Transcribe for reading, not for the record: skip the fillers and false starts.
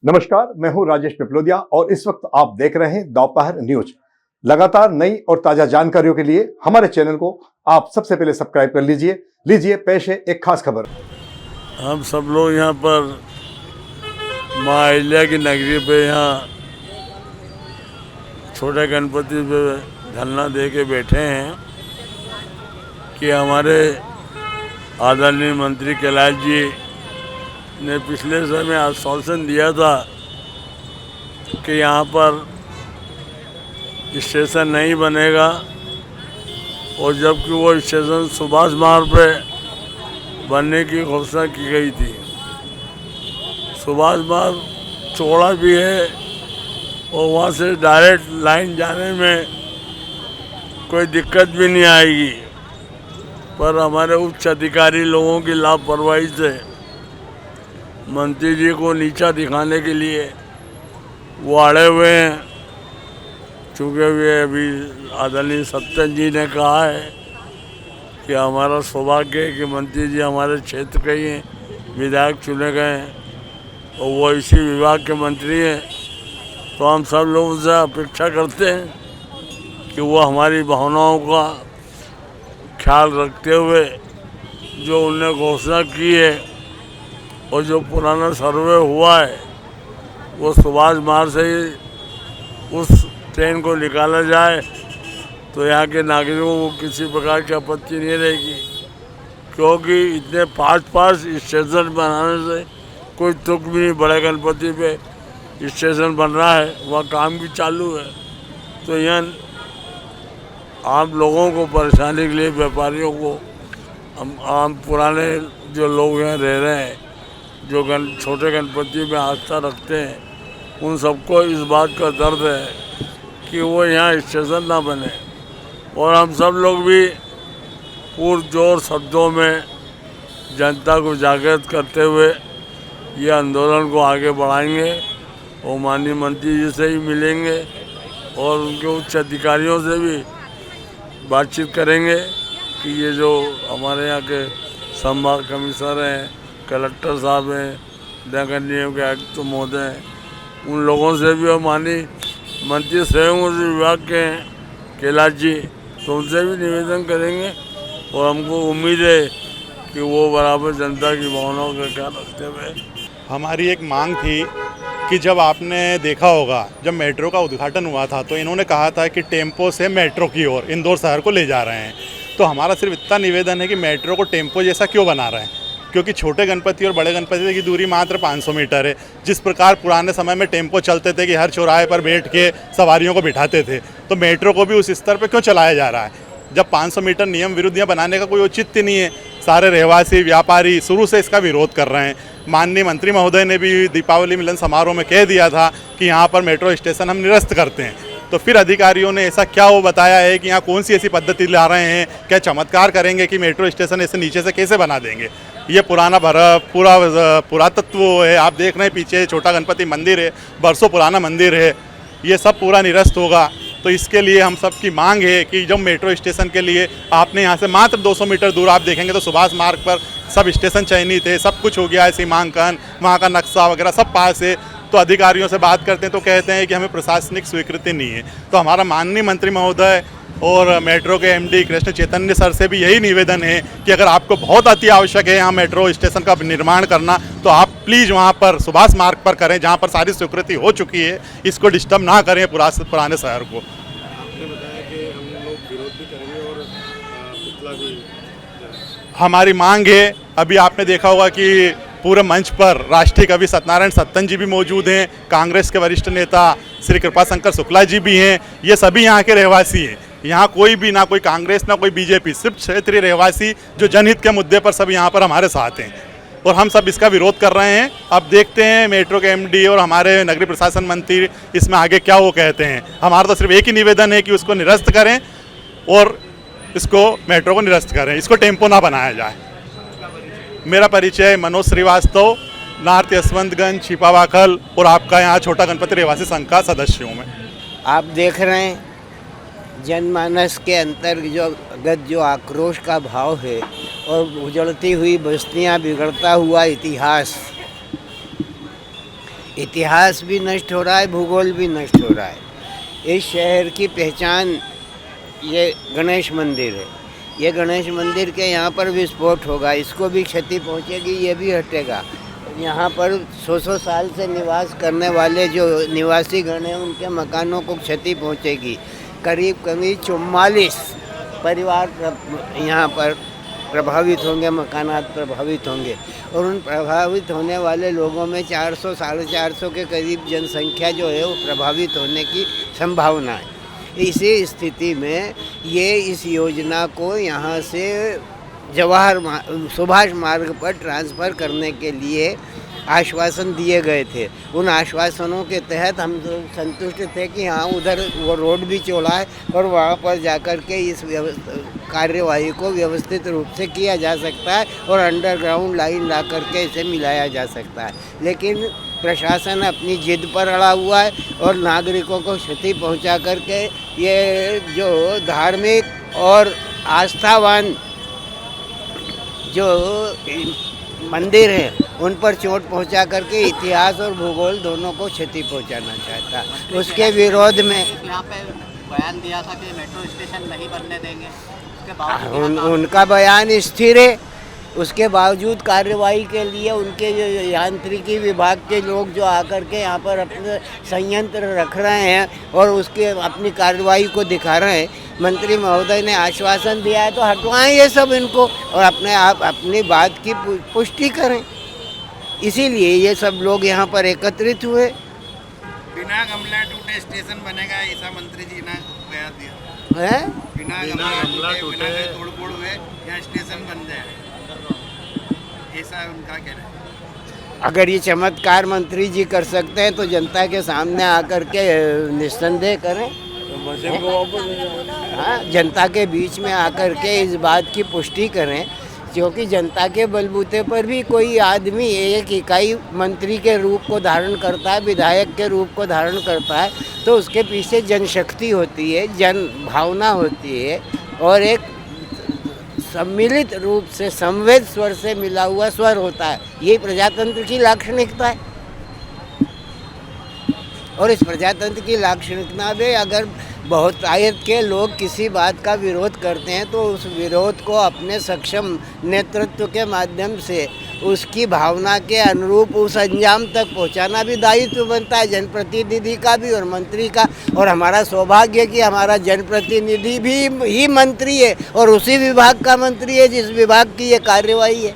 नमस्कार, मैं हूं राजेश पिपलोदिया और इस वक्त आप देख रहे हैं दोपहर न्यूज। लगातार नई और ताजा जानकारियों के लिए हमारे चैनल को आप सबसे पहले सब्सक्राइब कर लीजिए पेश है एक खास खबर। हम सब लोग यहाँ पर माँ अहिल्या की नगरी पे यहाँ छोटे गणपति पे धरना दे के बैठे हैं कि हमारे आदरणीय मंत्री कैलाश जी ने पिछले समय आश्वासन दिया था कि यहाँ पर स्टेशन नहीं बनेगा, और जबकि वो स्टेशन सुभाष मार्ग पे बनने की घोषणा की गई थी। सुभाष मार्ग चौड़ा भी है और वहाँ से डायरेक्ट लाइन जाने में कोई दिक्कत भी नहीं आएगी, पर हमारे उच्च अधिकारी लोगों की लापरवाही से मंत्री जी को नीचा दिखाने के लिए वो अड़े हुए हैं। चूँकि वे अभी आदरणीय सत्यन जी ने कहा है कि हमारा सौभाग्य है कि मंत्री जी हमारे क्षेत्र के ही विधायक चुने गए हैं और वो इसी विभाग के मंत्री हैं, तो हम सब लोग उनसे अपेक्षा करते हैं कि वो हमारी भावनाओं का ख्याल रखते हुए जो उन्होंने घोषणा की है और जो पुराना सर्वे हुआ है वो सुभाष मार्ग से ही उस ट्रेन को निकाला जाए तो यहाँ के नागरिकों को किसी प्रकार की आपत्ति नहीं रहेगी, क्योंकि इतने पाँच स्टेशन बनाने से कोई तुक भी नहीं। बड़े गणपति पे स्टेशन बन रहा है, वहाँ काम भी चालू है, तो यहाँ आम लोगों को परेशानी के लिए, व्यापारियों को, आम पुराने जो लोग यहाँ रह रहे हैं, जो छोटे गणपति में आस्था रखते हैं, उन सबको इस बात का दर्द है कि वो यहाँ स्टेशन ना बने। और हम सब लोग भी पुरजोर शब्दों में जनता को जागृत करते हुए ये आंदोलन को आगे बढ़ाएंगे और माननीय मंत्री जी से ही मिलेंगे और उनके उच्च अधिकारियों से भी बातचीत करेंगे कि ये जो हमारे यहाँ के संभाग कमिश्नर हैं, कलेक्टर साहब हैं, नगर निगम के आयुक्त महोदय हैं, उन लोगों से भी, और माननीय मंत्री स्वयं उस विभाग के हैं कैलाश जी, तो उनसे भी निवेदन करेंगे। और हमको उम्मीद है कि वो बराबर जनता की भावनाओं का ख्याल रखते हुए। हमारी एक मांग थी कि जब आपने देखा होगा, जब मेट्रो का उद्घाटन हुआ था तो इन्होंने कहा था कि टेम्पो से मेट्रो की ओर इंदौर शहर को ले जा रहे हैं। तो हमारा सिर्फ इतना निवेदन है कि मेट्रो को टेम्पो जैसा क्यों बना रहे हैं, क्योंकि छोटे गणपति और बड़े गणपति की दूरी मात्र 500 मीटर है। जिस प्रकार पुराने समय में टेम्पो चलते थे कि हर चौराहे पर बैठ के सवारियों को बिठाते थे, तो मेट्रो को भी उस स्तर पर क्यों चलाया जा रहा है, जब 500 मीटर नियम विरुद्ध यहाँ बनाने का कोई औचित्य नहीं है। सारे रहवासी, व्यापारी शुरू से इसका विरोध कर रहे हैं। माननीय मंत्री महोदय ने भी दीपावली मिलन समारोह में कह दिया था कि यहाँ पर मेट्रो स्टेशन हम निरस्त करते हैं, तो फिर अधिकारियों ने ऐसा क्या वो बताया है कि यहाँ कौन सी ऐसी पद्धति ला रहे हैं, क्या चमत्कार करेंगे कि मेट्रो स्टेशन ऐसे नीचे से कैसे बना देंगे। ये पुराना पूरा पुरातत्व है, आप देख रहे हैं पीछे छोटा गणपति मंदिर है, बरसों पुराना मंदिर है, ये सब पूरा निरस्त होगा। तो इसके लिए हम सब की मांग है कि जब मेट्रो स्टेशन के लिए आपने यहाँ से मात्र 200 मीटर दूर आप देखेंगे तो सुभाष मार्ग पर सब स्टेशन चयनित है, सब कुछ हो गया है, सीमांकन, वहाँ का नक्शा वगैरह सब पास है। तो अधिकारियों से बात करते हैं तो कहते हैं कि हमें प्रशासनिक स्वीकृति नहीं है। तो हमारा माननीय मंत्री महोदय और मेट्रो के एमडी कृष्ण चैतन्य सर से भी यही निवेदन है कि अगर आपको बहुत अति आवश्यक है यहाँ मेट्रो स्टेशन का निर्माण करना, तो आप प्लीज़ वहाँ पर सुभाष मार्ग पर करें, जहाँ पर सारी स्वीकृति हो चुकी है। इसको डिस्टर्ब ना करें पुराने शहर को। आपने बताया कि हम लोग विरोध भी करेंगे और पुतला भी। हमारी मांग है, अभी आपने देखा होगा कि पूरे मंच पर राष्ट्रीय कवि सत्यनारायण सत्तन जी भी मौजूद हैं, कांग्रेस के वरिष्ठ नेता श्री कृपाशंकर शुक्ला जी भी हैं, ये सभी यहाँ के रहवासी हैं। यहाँ कोई भी, ना कोई कांग्रेस ना कोई बीजेपी, सिर्फ क्षेत्रीय रहवासी जो जनहित के मुद्दे पर सब यहाँ पर हमारे साथ हैं और हम सब इसका विरोध कर रहे हैं। अब देखते हैं मेट्रो के एमडी और हमारे नगरीय प्रशासन मंत्री इसमें आगे क्या वो कहते हैं। हमारा तो सिर्फ एक ही निवेदन है कि उसको निरस्त करें और इसको मेट्रो को निरस्त करें, इसको टेम्पो ना बनाया जाए। मेरा परिचय मनोज श्रीवास्तव, नॉर्थ यशवंतगंज, छिपावाखल और आपका यहाँ छोटा गणपति रहवासी संघ का सदस्य हूँ मैं। आप देख रहे हैं जनमानस के अंतर्गत जो आक्रोश का भाव है और उजड़ती हुई बस्तियां, बिगड़ता हुआ इतिहास, इतिहास भी नष्ट हो रहा है, भूगोल भी नष्ट हो रहा है। इस शहर की पहचान ये गणेश मंदिर है। ये गणेश मंदिर के यहाँ पर विस्फोट होगा, इसको भी क्षति पहुँचेगी, ये भी हटेगा। यहाँ पर 100 साल से निवास करने वाले जो निवासी गण हैं उनके मकानों को क्षति पहुँचेगी। करीब 44 परिवार यहाँ पर प्रभावित होंगे, मकानात प्रभावित होंगे और उन प्रभावित होने वाले लोगों में 400 साढ़े 400 के करीब जनसंख्या जो है वो प्रभावित होने की संभावना है। इसी स्थिति में ये इस योजना को यहाँ से सुभाष मार्ग पर ट्रांसफ़र करने के लिए आश्वासन दिए गए थे। उन आश्वासनों के तहत हम संतुष्ट थे कि हाँ उधर वो रोड भी चौड़ा है और वहाँ पर जाकर के इस कार्यवाही को व्यवस्थित रूप से किया जा सकता है और अंडरग्राउंड लाइन ला करके इसे मिलाया जा सकता है। लेकिन प्रशासन अपनी जिद पर अड़ा हुआ है और नागरिकों को क्षति पहुँचा करके ये जो धार्मिक और आस्थावान जो मंदिर हैं उन पर चोट पहुंचा करके इतिहास और भूगोल दोनों को क्षति पहुंचाना चाहता है। उसके विरोध में यहाँ पे बयान दिया था कि मेट्रो स्टेशन नहीं बनने देंगे, उसके बावजूद उनका बयान स्थिर है। उसके बावजूद कार्रवाई के लिए उनके जो यांत्रिकी विभाग के लोग जो आकर के यहाँ पर अपने संयंत्र रख रहे हैं और उसके अपनी कार्रवाई को दिखा रहे हैं। मंत्री महोदय ने आश्वासन दिया है तो हटवाएं ये सब इनको और अपने आप अपनी बात की पुष्टि करें। इसीलिए ये सब लोग यहाँ पर एकत्रित हुए। बिना गमला टूटे स्टेशन बनेगा, ऐसा मंत्री जी ने बयान दिया है बिना गमला टूटे बिना तोड़-फोड़ हुए यहाँ स्टेशन बन जाए, ऐसा उनका कहना है। अगर ये चमत्कार मंत्री जी कर सकते हैं तो जनता के सामने आकर के निस्संदेह करें। हाँ, जनता के बीच में आकर के इस बात की पुष्टि करें, क्योंकि जनता के बलबूते पर भी कोई आदमी एक इकाई मंत्री के रूप को धारण करता है, विधायक के रूप को धारण करता है, तो उसके पीछे जनशक्ति होती है, जन भावना होती है और एक सम्मिलित रूप से संवेद स्वर से मिला हुआ स्वर होता है। यही प्रजातंत्र की लाक्षणिकता है। और इस प्रजातंत्र की लाक्षणिकता में अगर बहुतायत के लोग किसी बात का विरोध करते हैं तो उस विरोध को अपने सक्षम नेतृत्व के माध्यम से उसकी भावना के अनुरूप उस अंजाम तक पहुंचाना भी दायित्व बनता है जनप्रतिनिधि का भी और मंत्री का। और हमारा सौभाग्य कि हमारा जनप्रतिनिधि भी ही मंत्री है और उसी विभाग का मंत्री है जिस विभाग की ये कार्यवाही है।